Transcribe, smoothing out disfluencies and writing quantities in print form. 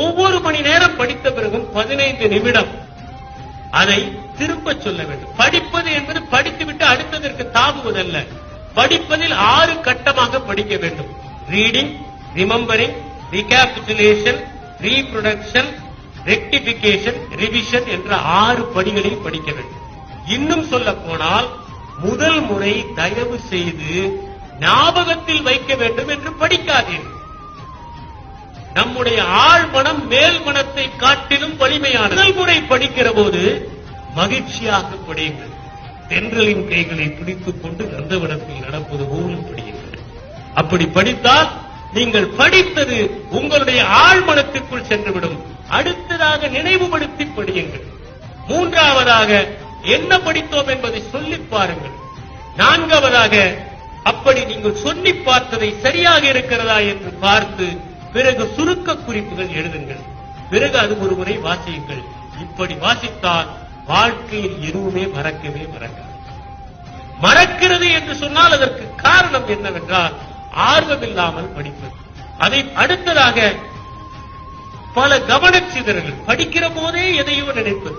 ஒவ்வொரு மணி நேரம் படித்த பிறகும் 15 நிமிடம் அதை திரும்ப சொல்ல வேண்டும். படிப்பது என்பது படித்துவிட்டு அடுத்ததற்கு தாவுவதல்ல. படிப்பதில் 6 கட்டமாக படிக்க வேண்டும். Reading, remembering, recapitulation, reproduction, rectification, revision என்ற 6 படிகளை படிக்க வேண்டும். இன்னும் சொல்ல போனால் முதல் முறை தயவு செய்து ஞாபகத்தில் வைக்க வேண்டும் என்று படிக்காதீர்கள். நம்முடைய ஆழ்மனம் மேல் மனத்தை காட்டிலும் வலிமையான முதல் முறை படிக்கிற போது மகிழ்ச்சியாக படியுங்கள். தென்றலின் கைகளை பிடித்துக் கொண்டு நந்தவனத்தில் நடப்பது போலும் படியுங்கள். அப்படி படித்தால் நீங்கள் படித்தது உங்களுடைய ஆழ்மனத்திற்குள் சென்றுவிடும். அடுத்ததாக நினைவுபடுத்தி படியுங்கள். மூன்றாவதாக என்ன படித்தோம் என்பதை சொல்லிப் பாருங்கள். நான்காவதாக அப்படி நீங்கள் சொல்லி பார்த்ததை சரியாக இருக்கிறதா என்று பார்த்து பிறகு சுருக்க குறிப்புகள் எழுதுங்கள். பிறகு அது ஒரு முறை வாசியுங்கள். இப்படி வாசித்தால் வாழ்க்கையில் எதுவுமே மறக்கவே மறக்காது. மறக்கிறது என்று சொன்னால் அதற்கு காரணம் என்னவென்றால் ஆர்வமில்லாமல் படிப்பது. அதை அடுத்ததாக பல கவனச்சிதறல்கள், படிக்கிற போதே எதையோ நினைப்பது.